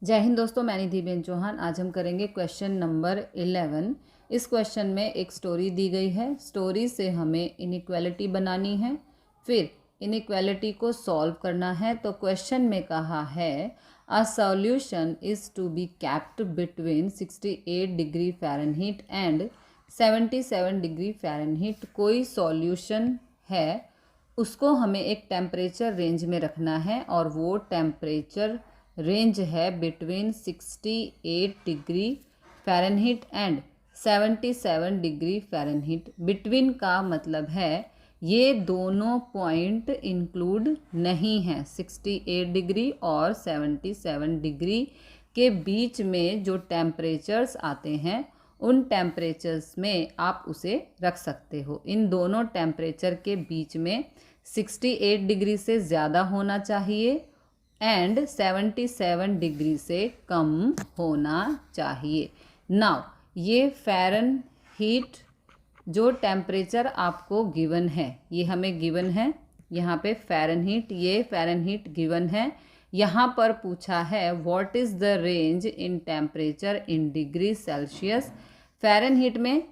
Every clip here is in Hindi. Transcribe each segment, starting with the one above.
जय हिंद दोस्तों, मैं निधि बेन चौहान। आज हम करेंगे क्वेश्चन नंबर 11। इस क्वेश्चन में एक स्टोरी दी गई है। स्टोरी से हमें इनइक्वालिटी बनानी है, फिर इनइक्वालिटी को सॉल्व करना है। तो क्वेश्चन में कहा है a solution is to be kept between 68 degree Fahrenheit and 77 degree Fahrenheit. कोई सॉल्यूशन है, उसको हमें एक टेम्परेचर रेंज में रखना है और वो टेम्परेचर रेंज है between 68 degree Fahrenheit and 77 degree Fahrenheit. Between का मतलब है ये दोनों पॉइंट इंक्लूड नहीं हैं। 68 डिग्री और 77 डिग्री के बीच में जो टेम्परेचर्स आते हैं उन टेम्परेचर्स में आप उसे रख सकते हो। इन दोनों टेम्परेचर के बीच में 68 डिग्री से ज़्यादा होना चाहिए एंड 77 डिग्री से कम होना चाहिए। नाउ ये फ़ारेनहीट जो टेम्परेचर आपको गिवन है, ये हमें गिवन है यहाँ पे फ़ारेनहीट, ये फ़ारेनहीट गिवन है। यहाँ पर पूछा है what is the range in temperature in degree Celsius. Fahrenheit में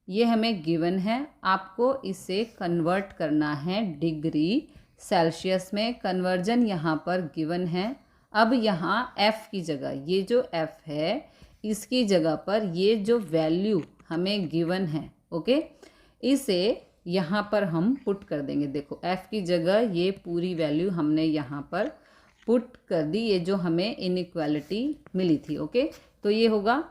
ये हमें गिवन है, आपको इसे कन्वर्ट करना है डिग्री सेल्सियस में। कन्वर्जन यहाँ पर गिवन है। अब यहाँ f की जगह, ये जो f है इसकी जगह पर ये जो वैल्यू हमें गिवन है, ओके, इसे यहाँ पर हम पुट कर देंगे। देखो f की जगह ये पूरी वैल्यू हमने यहाँ पर पुट कर दी, ये जो हमें इनइक्वालिटी मिली थी, ओके। तो ये होगा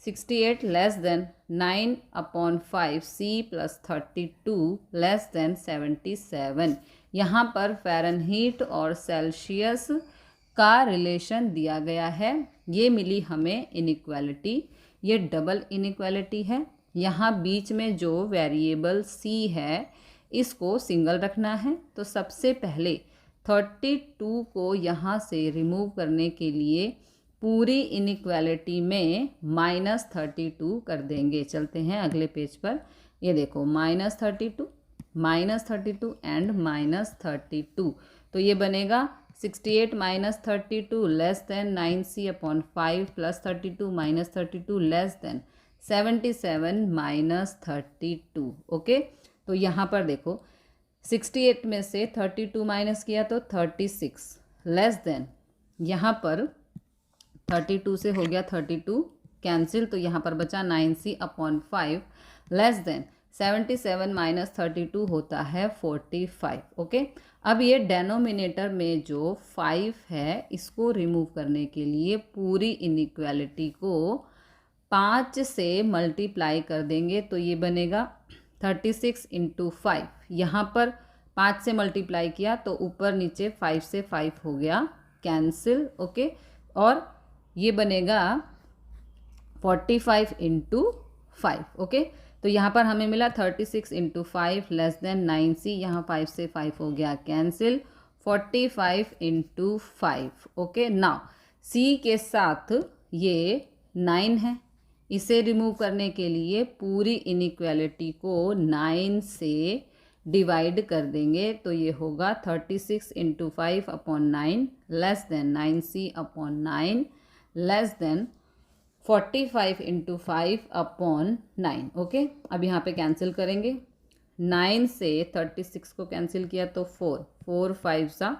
68 less than 9/5 c plus 32 less than 77। यहाँ पर फ़ारेनहीट और सेल्सियस का रिलेशन दिया गया है। ये मिली हमें इनइक्वालिटी, ये डबल इनइक्वालिटी है। यहाँ बीच में जो वेरिएबल c है इसको सिंगल रखना है। तो सबसे पहले 32 को यहाँ से रिमूव करने के लिए पूरी इनइक्वालिटी में -32 कर देंगे। चलते हैं अगले पेज पर। ये देखो -32 एंड -32, तो ये बनेगा 68 -32 less than 9c/5 plus 32 -32 less than 77 -32, okay. तो यहाँ पर देखो 68 में से 32 माइनस किया तो 36 लेस देन, यहाँ पर 32 से हो गया 32 कैंसिल, तो यहाँ पर बचा 9c/5 लेस देन 77 माइनस 32 होता है 45, ओके। अब ये डेनोमिनेटर में जो 5 है इसको रिमूव करने के लिए पूरी इनइक्वालिटी को 5 से मल्टीप्लाई कर देंगे। तो ये बनेगा 36 × 5। यहाँ पर 5 से मल्टीप्लाई किया तो ऊपर नीचे 5 से 5 हो गया कैंसिल, ओके। और ये बनेगा 45 × 5, ओके। तो यहाँ पर हमें मिला 36 × 5 लेस देन 9c, यहाँ 5 से 5 हो गया कैंसिल, 45 × 5, ओके। नाउ c के साथ ये 9 है, इसे रिमूव करने के लिए पूरी इनइक्वालिटी को 9 से डिवाइड कर देंगे। तो ये होगा 36 × 5/9 less than 9c/9 less than 45 × 5/9, okay. अब यहाँ पे कैंसिल करेंगे। 9 से 36 को कैंसिल किया तो 4 5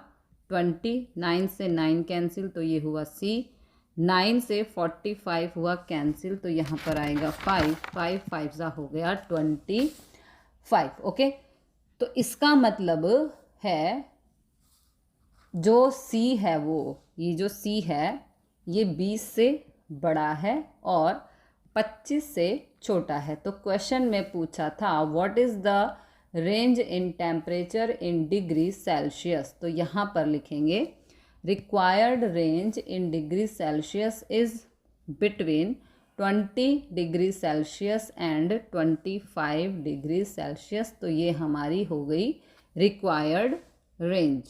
20, 9 से 9 कैंसिल तो ये हुआ c, 9 से 45 हुआ कैंसिल तो यहाँ पर आएगा 5 5 हो गया 25, ओके। तो इसका मतलब है जो c है वो, ये जो c है ये 20 से बड़ा है और 25 से छोटा है। तो क्वेश्चन में पूछा था what is the range in temperature in degree Celsius. तो यहाँ पर लिखेंगे required range in degree Celsius is between 20 degree Celsius and 25 degree Celsius. तो ये हमारी हो गई रिक्वायर्ड रेंज।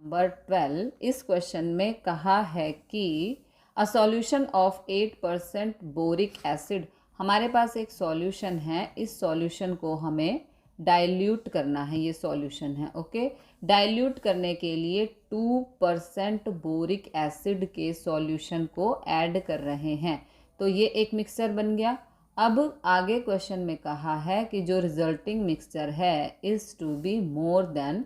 नंबर 12, इस क्वेश्चन में कहा है कि a solution of 8% boric acid. हमारे पास एक सॉल्यूशन है, इस सॉल्यूशन को हमें डाइल्यूट करना है, ये सॉल्यूशन है। ओके, डाइल्यूट करने के लिए 2% बोरिक एसिड के सॉल्यूशन को ऐड कर रहे हैं, तो ये एक मिक्सचर बन गया। अब आगे क्वेश्चन में कहा है कि जो रिजल्टिंग मिक्सचर है is to be more than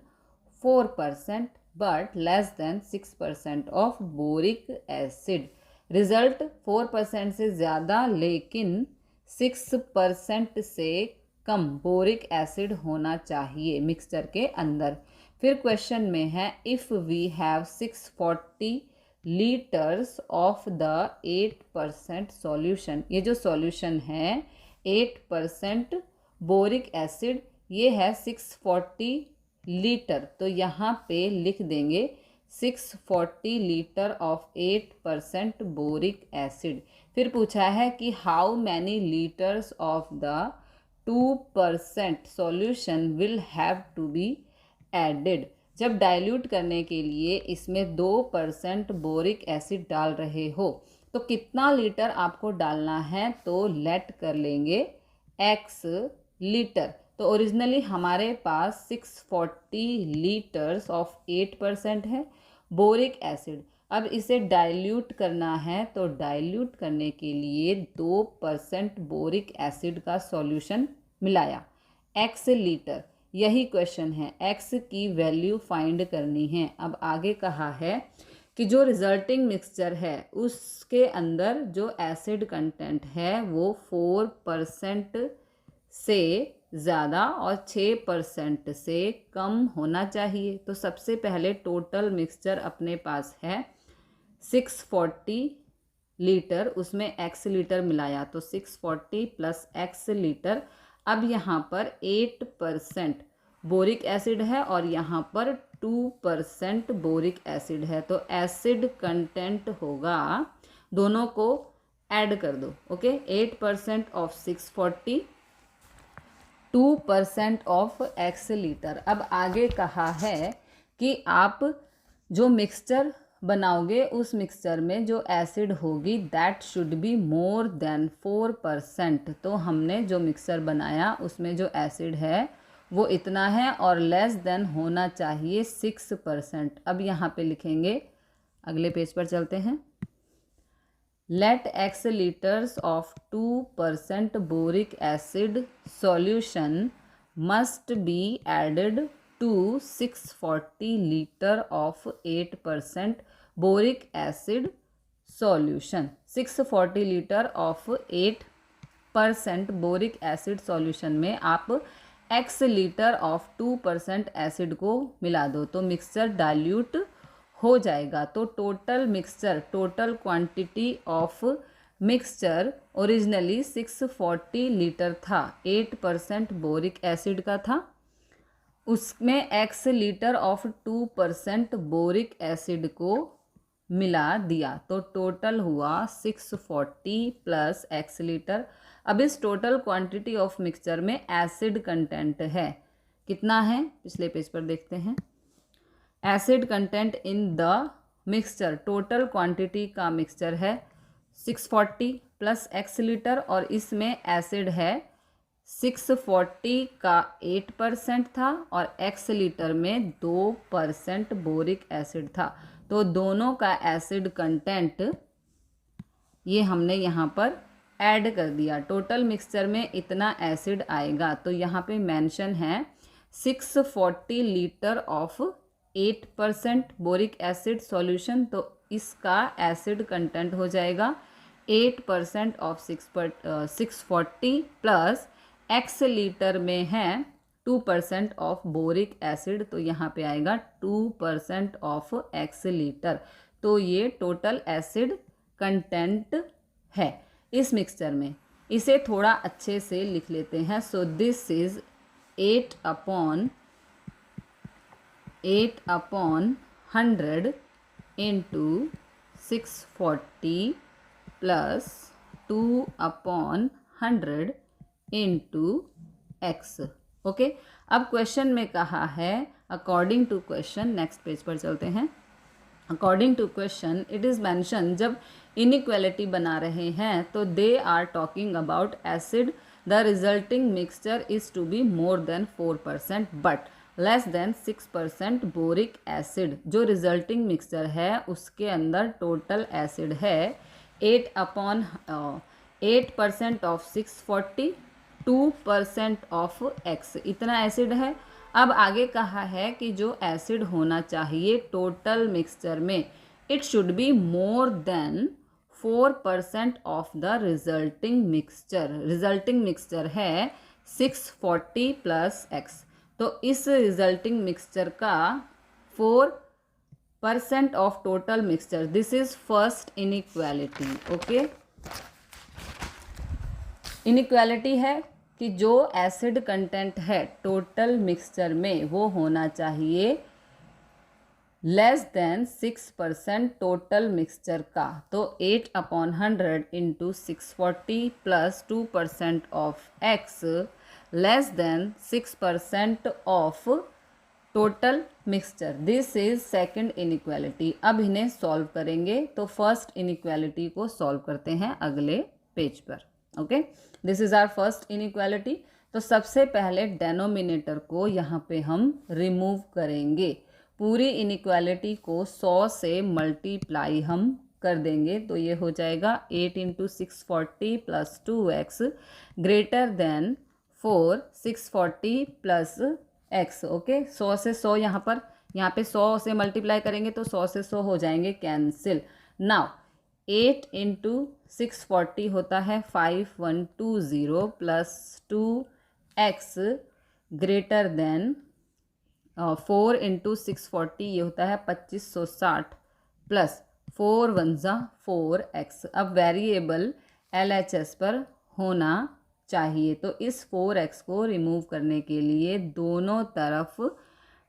4% but less than 6% of boric acid. Result 4% से ज़्यादा लेकिन 6% से कम बोरिक एसिड होना चाहिए मिक्सचर के अंदर। फिर क्वेश्चन में है if we have 640 litres of the 8% solution. ये जो सॉल्यूशन है 8% बोरिक एसिड, ये है 640 लीटर, तो यहाँ पे लिख देंगे 640 लीटर ऑफ 8% बोरिक एसिड। फिर पूछा है कि how many litres of the 2% solution will have to be added. जब डाइल्यूट करने के लिए इसमें 2% बोरिक एसिड डाल रहे हो तो कितना लीटर आपको डालना है, तो लेट कर लेंगे x लीटर। तो ओरिजिनली हमारे पास 640 लीटर्स ऑफ 8% है बोरिक एसिड। अब इसे डाइल्यूट करना है, तो डाइल्यूट करने के लिए 2% बोरिक एसिड का सॉल्यूशन मिलाया, x लीटर। यही क्वेश्चन है, x की वैल्यू फाइंड करनी है। अब आगे कहा है कि जो रिजल्टिंग मिक्सचर है उसके अंदर जो एसिड कंटेंट है वो 4% से ज़्यादा और 6% से कम होना चाहिए। तो सबसे पहले टोटल मिक्सचर अपने पास है 640 लीटर, उसमें x लीटर मिलाया तो 640 प्लस x लीटर। अब यहाँ पर 8% बोरिक एसिड है और यहाँ पर 2% बोरिक एसिड है, तो एसिड कंटेंट होगा, दोनों को ऐड कर दो। Okay, 8% of 640, 2% of x litre. अब आगे कहा है कि आप जो मिक्सचर बनाओगे उस मिक्सचर में जो एसिड होगी that should be more than 4%। तो हमने जो मिक्सचर बनाया उसमें जो एसिड है वो इतना है और लेस देन होना चाहिए 6%। अब यहाँ पे लिखेंगे, अगले पेज पर चलते हैं। Let x litres of 2% boric acid solution must be added to 640 litre of 8% boric acid solution. 640 litre of 8% boric acid solution में आप x लीटर ऑफ 2% एसिड को मिला दो तो मिक्सचर डाइल्यूट हो जाएगा। तो total mixture, total quantity of mixture originally 640 litre था, 8% बोरिक एसिड का था, उसमें x litre of 2% boric acid को मिला दिया तो टोटल हुआ 640 प्लस x लीटर। अब इस टोटल क्वांटिटी ऑफ मिक्सचर में एसिड कंटेंट है कितना है, पिछले पेज पर देखते हैं। Acid content in the mixture, total quantity का मिक्सचर है 640 प्लस x लीटर और इसमें एसिड है 640 का 8% था और x लीटर में 2% बोरिक एसिड था। तो दोनों का एसिड कंटेंट ये हमने यहाँ पर ऐड कर दिया। टोटल मिक्सचर में इतना एसिड आएगा, तो यहाँ पे मेंशन है 640 litre of 8% boric acid solution, तो इसका एसिड कंटेंट हो जाएगा 8% ऑफ 640 प्लस x लीटर में है 2% ऑफ बोरिक एसिड, तो यहाँ पे आएगा 2% ऑफ x लीटर। तो ये टोटल एसिड कंटेंट है इस मिक्सचर में। इसे थोड़ा अच्छे से लिख लेते हैं। So this is 8/100 into 640 plus 2/100 into x। Okay, अब क्वेश्चन में कहा है according to question, next page पर चलते हैं। According to question it is mention, जब इनइक्वालिटी बना रहे हैं तो they are talking about acid the resulting mixture is to be more than 4% but less than 6% boric acid. जो रिजल्टिंग मिक्सचर है उसके अंदर टोटल एसिड है 8% ऑफ 640, 2% ऑफ x, इतना एसिड है। अब आगे कहा है कि जो एसिड होना चाहिए टोटल मिक्सचर में, it should be more than 4% of the resulting mixture. Resulting mixture है 640 प्लस x, तो इस रिजल्टिंग मिक्सचर का 4% of total mixture, this is first inequality. Okay, inequality है कि जो एसिड कंटेंट है टोटल मिक्सचर में वो होना चाहिए लेस देन 6% टोटल मिक्सचर का। तो 8/100 into 640 plus 2% of x less than 6% of total mixture, this is second inequality. अब इन्हें सॉल्व करेंगे तो फर्स्ट इनइक्वालिटी को सॉल्व करते हैं अगले पेज पर। Okay, this is our first inequality. तो सबसे पहले डेनोमिनेटर को यहाँ पे हम रिमूव करेंगे। पूरी इनइक्वालिटी को 100 से मल्टीप्लाई हम कर देंगे तो ये हो जाएगा 8 into 640 plus 2x greater than 4 640 plus x। Okay, 100 से 100 यहाँ पे 100 से मल्टीप्लाई करेंगे तो 100 से 100 हो जाएंगे कैंसिल। नाउ 8 इंटू 640 होता है 5120 plus 2x greater than 4 into 640 ये होता है 2560 प्लस 4 1 4x। अब वेरिएबल LHS पर होना चाहिए तो इस 4x को रिमूव करने के लिए दोनों तरफ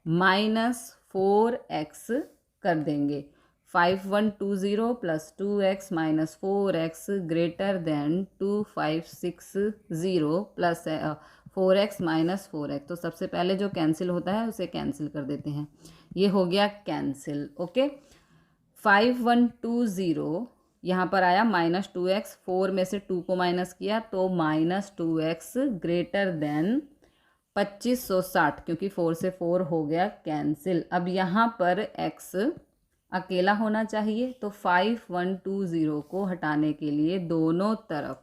-4x कर देंगे। 5120 plus 2x minus 4x greater than 2560 plus 4x minus 4x। तो सबसे पहले जो कैंसिल होता है उसे कैंसिल कर देते हैं, ये हो गया कैंसिल। ओके, 5120 यहाँ पर आया -2x, 4 में से 2 को माइनस किया तो -2x ग्रेटर देन 2560, क्योंकि 4 से 4 हो गया कैंसिल। अब यहाँ पर x अकेला होना चाहिए तो 5120 को हटाने के लिए दोनों तरफ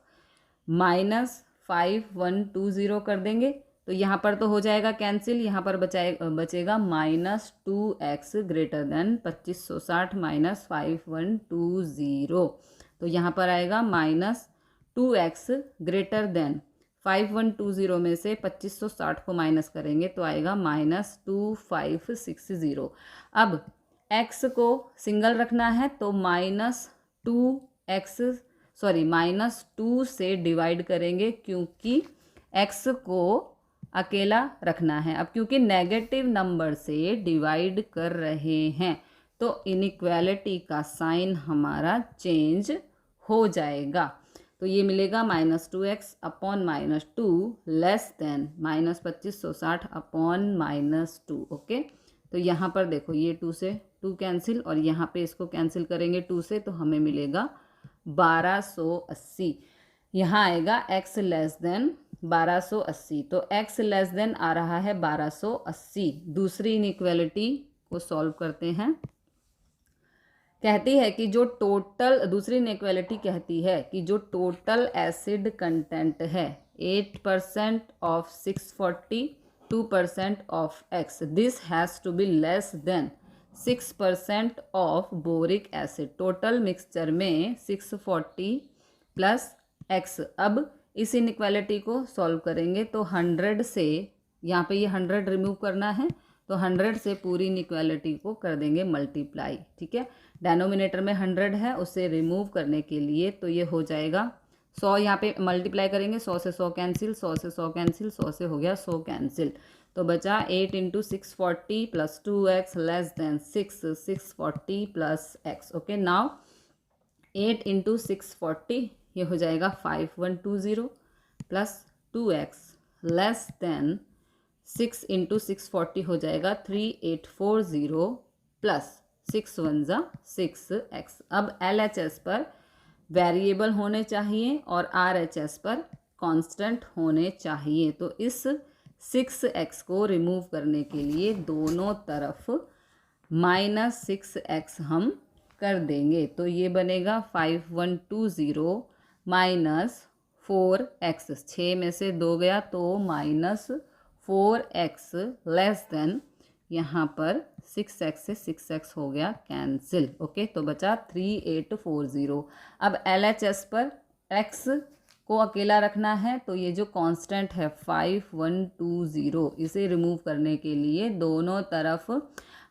-5120 कर देंगे तो यहाँ पर तो हो जाएगा कैंसिल। यहाँ पर बचेगा -2x ग्रेटर देन 2560 माइनस 5120, तो यहाँ पर आएगा -2x ग्रेटर देन 5120 में से 2560 को माइनस करेंगे तो आएगा -2560। अब x को सिंगल रखना है तो -2 से डिवाइड करेंगे क्योंकि x को अकेला रखना है। अब क्योंकि नेगेटिव नंबर से डिवाइड कर रहे हैं तो इनइक्वालिटी का साइन हमारा चेंज हो जाएगा। तो ये मिलेगा -2x upon -2 less than -2560 upon -2। Okay, तो यहाँ पर देखो ये 2 से 2 कैंसिल और यहाँ पे इसको कैंसिल करेंगे 2 से तो हमें मिलेगा 1280। यहाँ आएगा x लेस देन 1280, तो x लेस देन आ रहा है 1280। दूसरी इनइक्वालिटी को सॉल्व करते हैं। कहती है कि जो टोटल, दूसरी इनइक्वालिटी कहती है कि जो टोटल एसिड कंटेंट है 8% of 640, 2% of x, this has to be less than 6% of boric acid. Total mixture में 640 प्लस x। अब इस इनइक्वालिटी को सॉल्व करेंगे तो 100 से, यहाँ पे ये 100 रिमूव करना है तो 100 से पूरी इनइक्वालिटी को कर देंगे मल्टीप्लाई। ठीक है, डेनोमिनेटर में 100 है, उसे रिमूव करने के लिए तो ये हो जाएगा 100, यहाँ पे मल्टीप्लाई करेंगे 100 से 100 कैंसिल, 100 से 100 कैंसिल, 100 से हो गया 100 कैंसिल, तो बचा 8 into 640 plus 2x less than 640 plus x। Okay, now 8 into 640 ये हो जाएगा 5120 plus 2x less than 6 into 640 हो जाएगा 3840 प्लस 6 1 6x। अब LHS पर वेरिएबल होने चाहिए और RHS पर कांस्टेंट होने चाहिए। तो इस 6x को रिमूव करने के लिए दोनों तरफ -6x हम कर देंगे। तो ये बनेगा 5120 -4x, 6 में से 2 गया तो -4x लेस देन, यहाँ पर 6x से 6x हो गया कैंसिल। ओके, तो बचा 3840। अब LHS पर x को अकेला रखना है, तो ये जो कांस्टेंट है 5120, इसे रिमूव करने के लिए दोनों तरफ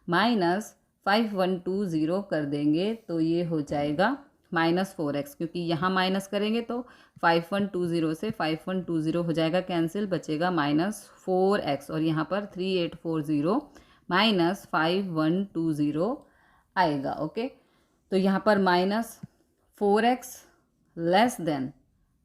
-5120 कर देंगे। तो ये हो जाएगा -4x, क्योंकि यहाँ माइनस करेंगे तो 5120 से 5120 हो जाएगा कैंसिल, बचेगा -4x, और यहाँ पर 3840 -5120 आएगा। ओके, तो यहाँ पर -4x लेस देन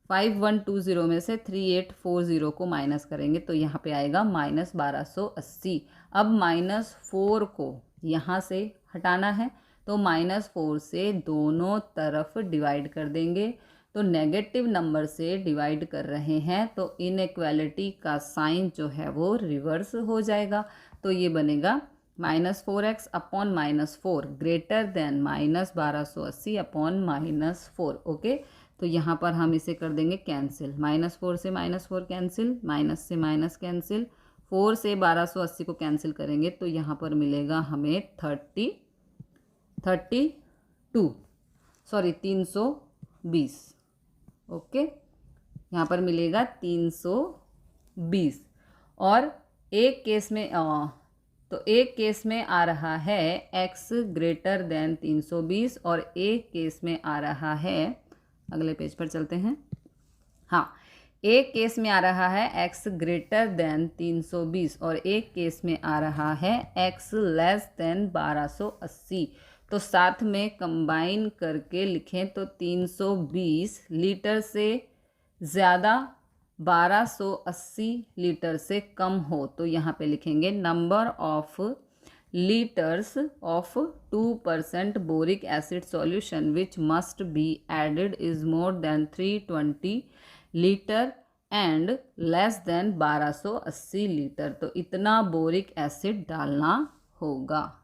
5120 में से 3840 को माइनस करेंगे तो यहाँ पे आएगा -1280। अब -4 को यहाँ से हटाना है, तो -4 से दोनों तरफ डिवाइड कर देंगे। तो नेगेटिव नंबर से डिवाइड कर रहे हैं तो इनइक्वालिटी का साइन जो है वो रिवर्स हो जाएगा। तो ये बनेगा -4x upon -4 greater than -1280 upon -4। Okay, तो यहाँ पर हम इसे कर देंगे कैंसिल, -4 से -4 कैंसिल, माइनस से माइनस कैंसिल, 4 से 1280 को कैंसिल करेंगे तो यहाँ पर मिलेगा हमें 320। ओके, यहाँ पर मिलेगा 320। और एक केस में तो एक केस में आ रहा है x ग्रेटर देन 320 और एक केस में आ रहा है, अगले पेज पर चलते हैं। हाँ, एक केस में आ रहा है x ग्रेटर देन 320 और एक केस में आ रहा है x लेस देन 1280। तो साथ में कंबाइन करके लिखें तो 320 लीटर से ज़्यादा 1280 लीटर से कम हो, तो यहाँ पे लिखेंगे number of litres of 2% boric acid solution which must be added is more than 320 litre and less than 1280 litre. तो इतना बोरिक एसिड डालना होगा।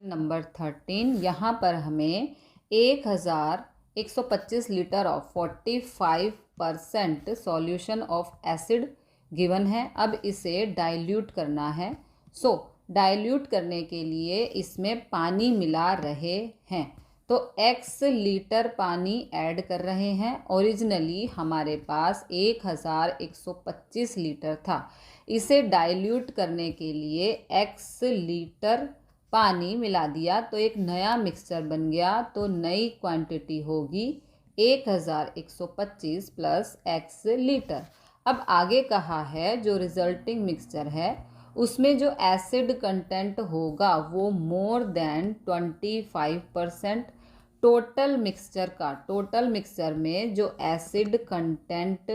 नंबर 13, यहाँ पर हमें 1125 litre of 45% solution of acid given है। अब इसे डाइल्यूट करना है। डाइल्यूट करने के लिए इसमें पानी मिला रहे हैं, तो x लीटर पानी ऐड कर रहे हैं। ओरिजिनली हमारे पास 1125 लीटर था, इसे डाइल्यूट करने के लिए x लीटर पानी मिला दिया तो एक नया मिक्सचर बन गया। तो नई क्वांटिटी होगी 1125 प्लस x लीटर। अब आगे कहा है जो रिजल्टिंग मिक्सचर है उसमें जो एसिड कंटेंट होगा वो मोर देन 25%। टोटल मिक्सचर में जो एसिड कंटेंट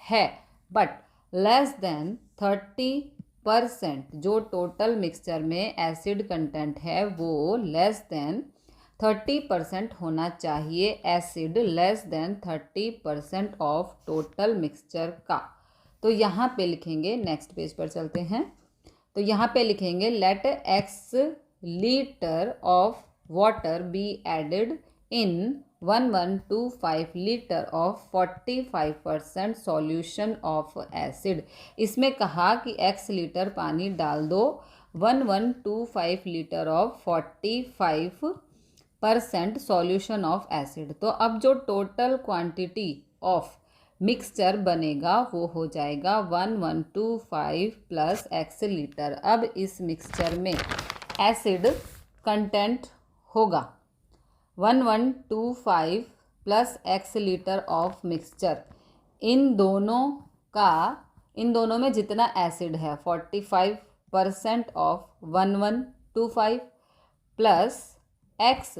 है बट लेस देन 30%, जो टोटल मिक्सचर में एसिड कंटेंट है वो लेस देन 30% होना चाहिए। Acid less than 30% of total mixture का। तो यहाँ पे लिखेंगे, नेक्स्ट पेज पर चलते हैं। तो यहाँ पे लिखेंगे let x litre of water be added in 1125 litre of 45% solution of acid. इसमें कहा कि x लीटर पानी डाल दो 1125 litre of 45% solution of acid. तो अब जो टोटल क्वांटिटी ऑफ मिक्सचर बनेगा वो हो जाएगा 1125 प्लस x लीटर। अब इस मिक्सचर में एसिड कंटेंट होगा 1125 plus x litre of mixture. इन दोनों में जितना एसिड है 45% ऑफ 1125 प्लस x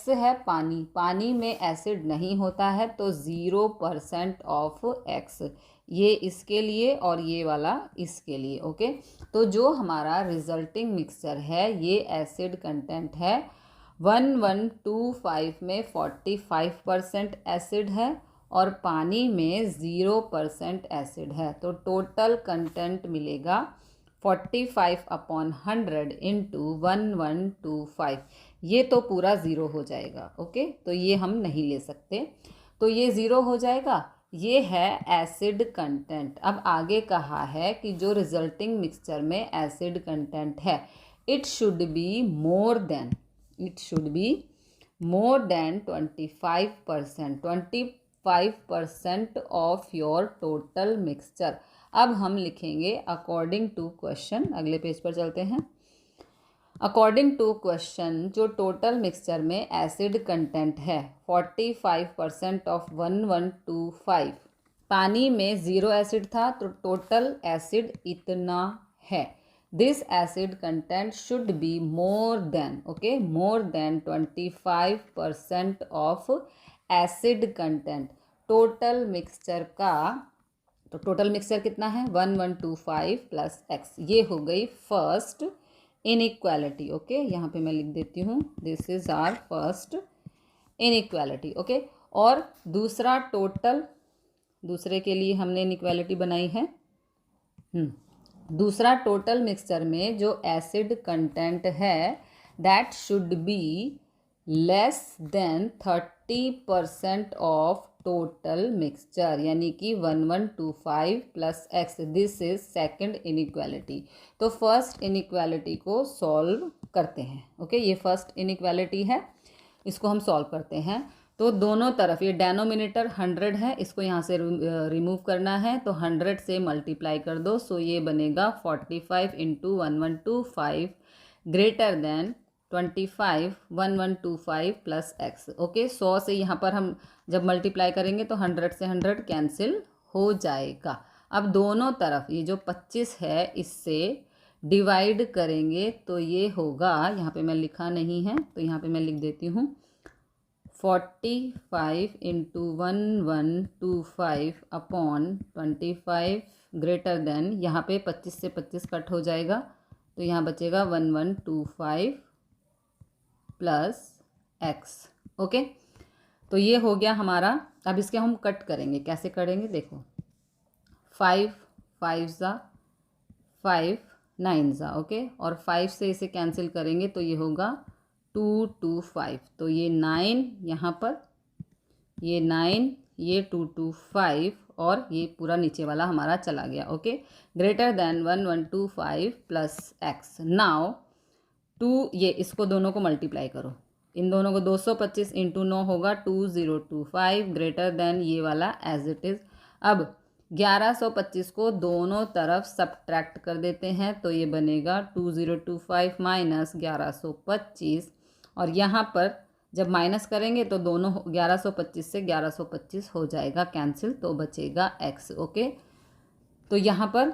है पानी में एसिड नहीं होता है तो 0% ऑफ x। ये इसके लिए और ये वाला इसके लिए। ओके, तो जो हमारा रिजल्टिंग मिक्सचर है ये एसिड कंटेंट है 1125 में 45% एसिड है और पानी में 0% एसिड है, तो टोटल कंटेंट मिलेगा 45/100 इंटू 1125। ये तो पूरा ज़ीरो हो जाएगा। ओके, तो ये हम नहीं ले सकते, तो ये ज़ीरो हो जाएगा। ये है एसिड कंटेंट। अब आगे कहा है कि जो रिजल्टिंग मिक्सचर में एसिड कंटेंट है, it should be more then 25%, 25% of your total mixture. अब हम लिखेंगे अकॉर्डिंग टू क्वेश्चन। अगले पेज पर चलते हैं। अकॉर्डिंग टू क्वेश्चन, जो टोटल मिक्सचर में एसिड कंटेंट है 45% ऑफ 1125, पानी में 0 एसिड था तो टोटल एसिड इतना है। This acid content should be more then, okay, more than 25% of acid content total mixture का। तो टोटल मिक्सचर कितना है 1125 प्लस एक्स। ये हो गई फर्स्ट इनइक्वालिटी। ओके, यहाँ पे मैं लिख देती हूँ, this is our first inequality. Okay, और दूसरा टोटल, दूसरे के लिए हमने इनइक्वालिटी बनाई है। दूसरा टोटल मिक्सचर में जो एसिड कंटेंट है that should be less then 30% of total mixture, यानी कि 1125 plus x. This is second inequality. तो फर्स्ट इनइक्वालिटी को सॉल्व करते हैं। ओके, ये फर्स्ट इनइक्वालिटी है, इसको हम सॉल्व करते हैं। तो दोनों तरफ, ये डेनोमिनेटर 100 है, इसको यहाँ से रिमूव करना है, तो 100 से मल्टीप्लाई कर दो। सो ये बनेगा 45 into 1125 greater than 25 1125 plus x. Okay, 100 से यहाँ पर हम जब मल्टीप्लाई करेंगे तो 100 से 100 कैंसिल हो जाएगा। अब दोनों तरफ ये जो 25 है इससे डिवाइड करेंगे तो ये होगा, यहाँ पे मैं लिखा नहीं है तो यहाँ पे मैं लिख देती हूँ, 45 इंटू 1125 अपॉन 25 ग्रेटर देन, यहाँ पे 25 से 25 कट हो जाएगा तो यहाँ बचेगा 1125 प्लस एक्स। ओके, तो ये हो गया हमारा। अब इसके हम कट करेंगे, कैसे करेंगे देखो, 5 5 ज़ा 5 9 ज़ा। ओके, और 5 से इसे कैंसिल करेंगे तो ये होगा 2 2 5, तो ये 9 यहाँ पर, ये 9, ये 2 2 5 और ये पूरा नीचे वाला हमारा चला गया। Okay, greater than 1125 plus x. Now 2, ये इसको दोनों को मल्टीप्लाई करो, इन दोनों को 225 इंटू 9 होगा 2025 ग्रेटर देन ये वाला एज इट इज़। अब 1125 को दोनों तरफ सब्ट्रैक्ट कर देते हैं तो ये बनेगा 2025 माइनस 1125, और यहाँ पर जब माइनस करेंगे तो दोनों 1125 से 1125 हो जाएगा कैंसिल, तो बचेगा एक्स। ओके, तो यहाँ पर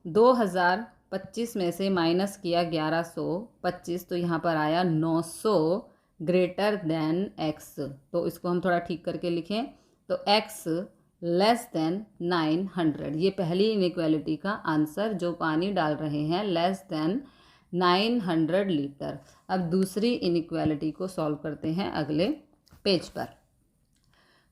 2025 में से माइनस किया 1125, तो यहाँ पर आया 900 ग्रेटर देन एक्स। तो इसको हम थोड़ा ठीक करके लिखें तो एक्स लेस देन 900। ये पहली इनइक्वालिटी का आंसर जो पानी डाल रहे हैं लेस देन 900 लीटर। अब दूसरी इनइक्वालिटी को सॉल्व करते हैं अगले पेज पर।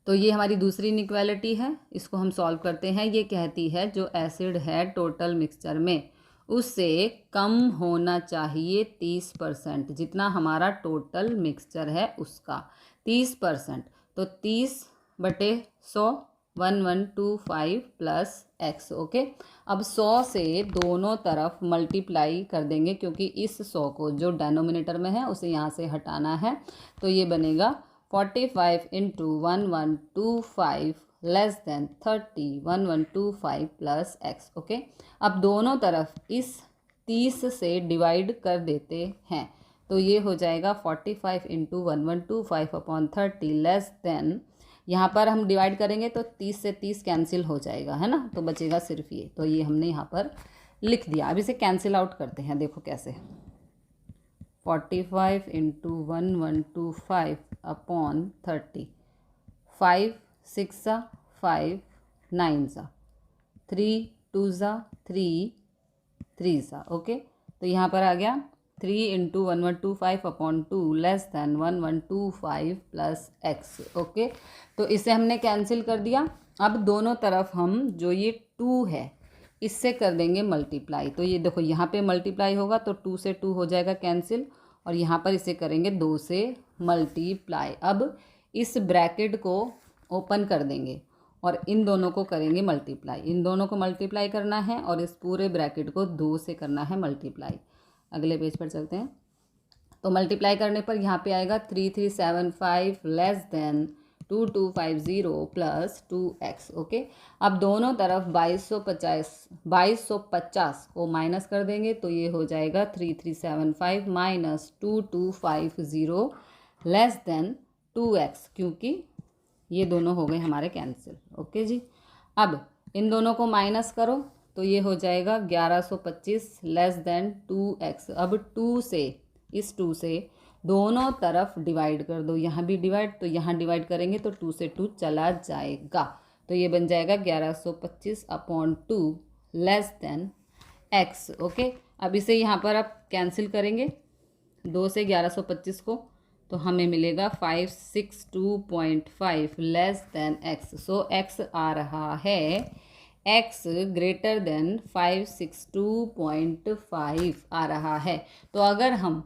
तो ये हमारी दूसरी इनइक्वालिटी है, इसको हम सॉल्व करते हैं। ये कहती है जो एसिड है टोटल मिक्सचर में उससे कम होना चाहिए 30%, जितना हमारा टोटल मिक्सचर है उसका 30%। तो 30/100 1125 प्लस एक्स। ओके, अब 100 से दोनों तरफ मल्टीप्लाई कर देंगे क्योंकि इस 100 को जो डेनोमिनेटर में है उसे यहाँ से हटाना है, तो ये बनेगा 45 into 1125 less than 30 1125 plus x. Okay, अब दोनों तरफ इस 30 से डिवाइड कर देते हैं तो ये हो जाएगा 45 इंटू 1125 अपॉन 30 लेस देन, यहाँ पर हम डिवाइड करेंगे तो 30 से 30 कैंसिल हो जाएगा, है ना, तो बचेगा सिर्फ ये, तो ये हमने यहाँ पर लिख दिया। अब इसे कैंसिल आउट करते हैं, देखो कैसे, 45 इंटू 1125 अपॉन 30, 5 6 ज़ा 5 9 ज़ा 3 2 ज़ा 3 3 ज़ा। ओके, तो यहाँ पर आ गया 3 into 1125 upon 2 less than 1125 plus x. Okay, तो इसे हमने कैंसिल कर दिया। अब दोनों तरफ हम जो ये 2 है इससे कर देंगे मल्टीप्लाई। तो ये देखो यहाँ पे मल्टीप्लाई होगा तो 2 से 2 हो जाएगा कैंसिल, और यहाँ पर इसे करेंगे 2 से मल्टीप्लाई। अब इस ब्रैकेट को ओपन कर देंगे और इन दोनों को करेंगे मल्टीप्लाई। इन दोनों को मल्टीप्लाई करना है और इस पूरे ब्रैकेट को 2 से करना है मल्टीप्लाई। अगले पेज पर चलते हैं। तो मल्टीप्लाई करने पर यहाँ पे आएगा 3375 less than 2250 plus 2x। Okay, अब दोनों तरफ 2250 को माइनस कर देंगे तो ये हो जाएगा 3375 माइनस 2250 लेस देन 2x, क्योंकि ये दोनों हो गए हमारे कैंसिल। ओके जी, अब इन दोनों को माइनस करो तो ये हो जाएगा 1125 लेस देन 2x। अब 2 से, इस 2 से दोनों तरफ डिवाइड कर दो, यहाँ भी डिवाइड तो यहाँ डिवाइड करेंगे तो 2 से 2 चला जाएगा, तो ये बन जाएगा 1125 upon 2 less than x। Okay, अब इसे यहाँ पर आप कैंसिल करेंगे 2 से 1125 को, तो हमें मिलेगा 562.5 लेस देन x। सो x आ रहा है x ग्रेटर देन 562.5 आ रहा है। तो अगर हम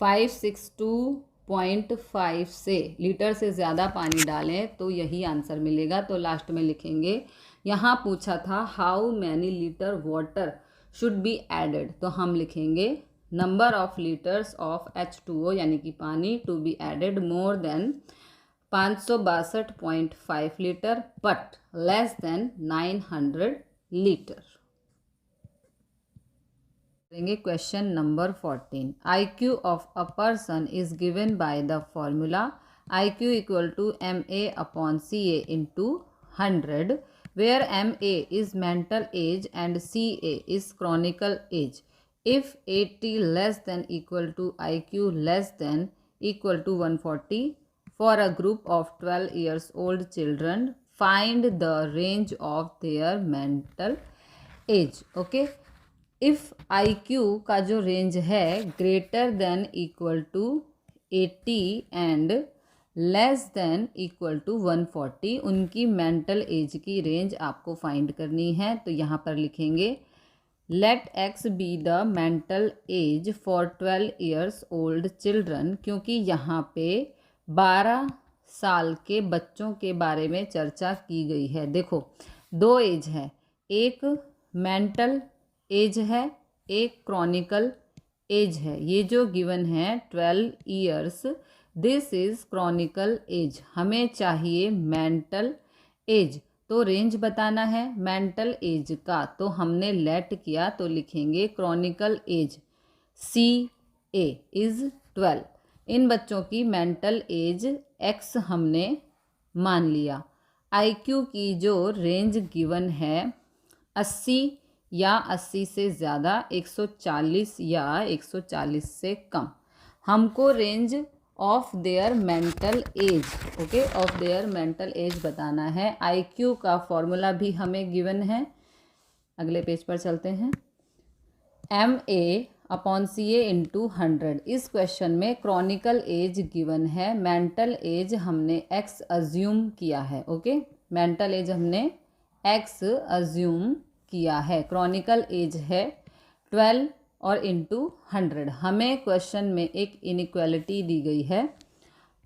562.5 से लीटर से ज़्यादा पानी डालें तो यही आंसर मिलेगा। तो लास्ट में लिखेंगे, यहाँ पूछा था how many litre water should be added, तो हम लिखेंगे number of litres of H2O यानी कि पानी to be added more than 562.5 litre but less than 900 litre. Question number 14। IQ of a person is given by the formula IQ equal to MA upon CA into 100 where MA is mental age and CA is chronical age. If 80 less than equal to IQ less than equal to 140 for a group of 12 years old children, find the range of their mental age. Okay, if IQ का जो रेंज है greater than equal to 80 and less than equal to 140, उनकी मेंटल एज की रेंज आपको फाइंड करनी है। तो यहाँ पर लिखेंगे let x be the mental age for 12 years old children, क्योंकि यहाँ पे 12 साल के बच्चों के बारे में चर्चा की गई है। देखो, दो एज है, एक मेंटल एज है, एक क्रॉनिकल एज है। ये जो गिवन है 12 years, this is chronical age. हमें चाहिए मेंटल एज, तो रेंज बताना है मेंटल एज का, तो हमने लेट किया तो लिखेंगे क्रॉनिकल एज CA इज़ 12। इन बच्चों की मेंटल एज X हमने मान लिया। IQ की जो रेंज गिवन है 80 या 80 से ज़्यादा, 140 या 140 से कम। हमको range of their mental as, okay, of their mental as बताना है। IQ का फॉर्मूला भी हमें गिवन है। अगले पेज पर चलते हैं। MA upon CA into 100। इस क्वेश्चन में क्रॉनिकल एज गिवन है, मेंटल एज हमने X अज्यूम किया है। ओके, मेंटल एज हमने X अज्यूम किया है, क्रॉनिकल एज है 12 और इंटू 100। हमें क्वेश्चन में एक इनइक्वालिटी दी गई है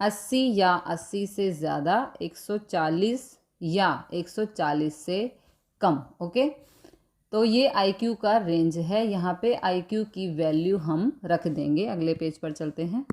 80 या 80 से ज़्यादा, 140 या 140 से कम। ओके, तो ये IQ का रेंज है। यहाँ पे IQ की वैल्यू हम रख देंगे। अगले पेज पर चलते हैं।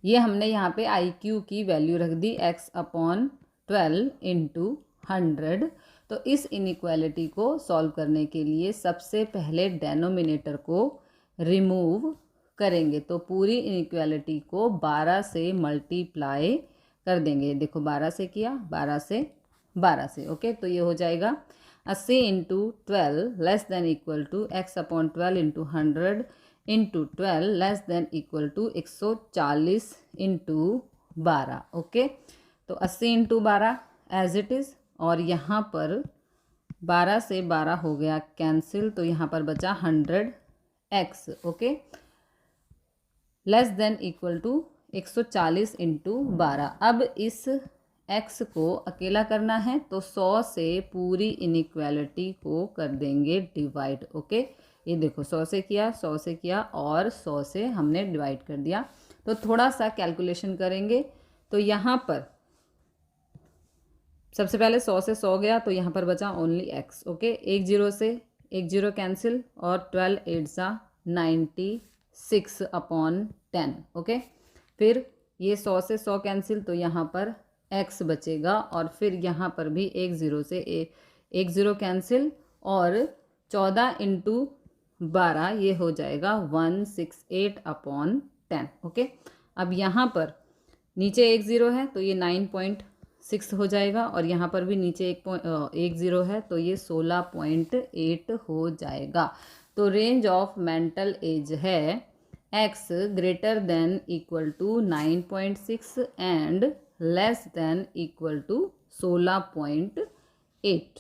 ये हमने यहाँ पे IQ की वैल्यू रख दी x अपॉन 12 इंटू 100। तो इस इनइक्वालिटी को सॉल्व करने के लिए सबसे पहले डेनोमिनेटर को रिमूव करेंगे। तो पूरी इनइक्वालिटी को 12 से मल्टीप्लाई कर देंगे। देखो, 12 से किया, 12 से 12 से। ओके, तो ये हो जाएगा 80 into 12 less than equal to x upon 12 into 100 into 12 less than equal to 140 into 12। Okay, तो 80 इंटू 12 एज इट इज़, और यहाँ पर 12 से 12 हो गया कैंसिल, तो यहाँ पर बचा 100 x, okay, less than equal to 140 into 12। अब इस x को अकेला करना है तो 100 से पूरी इनइक्वालिटी को कर देंगे डिवाइड, ओके। ये देखो 100 से किया, 100 से किया और 100 से हमने डिवाइड कर दिया। तो थोड़ा सा कैलकुलेशन करेंगे तो यहाँ पर सबसे पहले 100 से 100 गया तो यहाँ पर बचा ओनली x, ओके। एक जीरो से एक जीरो कैंसिल और 12 8 सा 96 अपॉन 10, ओके। फिर ये 100 से 100 कैंसिल तो यहाँ पर x बचेगा और फिर यहाँ पर भी एक ज़ीरो से एक ज़ीरो कैंसिल और 14 इंटू 12 ये हो जाएगा 168 अपॉन 10, ओके। अब यहाँ पर नीचे एक ज़ीरो है तो ये 9.6 हो जाएगा और यहाँ पर भी नीचे एक ज़ीरो है तो ये 16.8 हो जाएगा। तो रेंज ऑफ मेंटल एज है x greater than equal to 9.6 and less than equal to 16.8।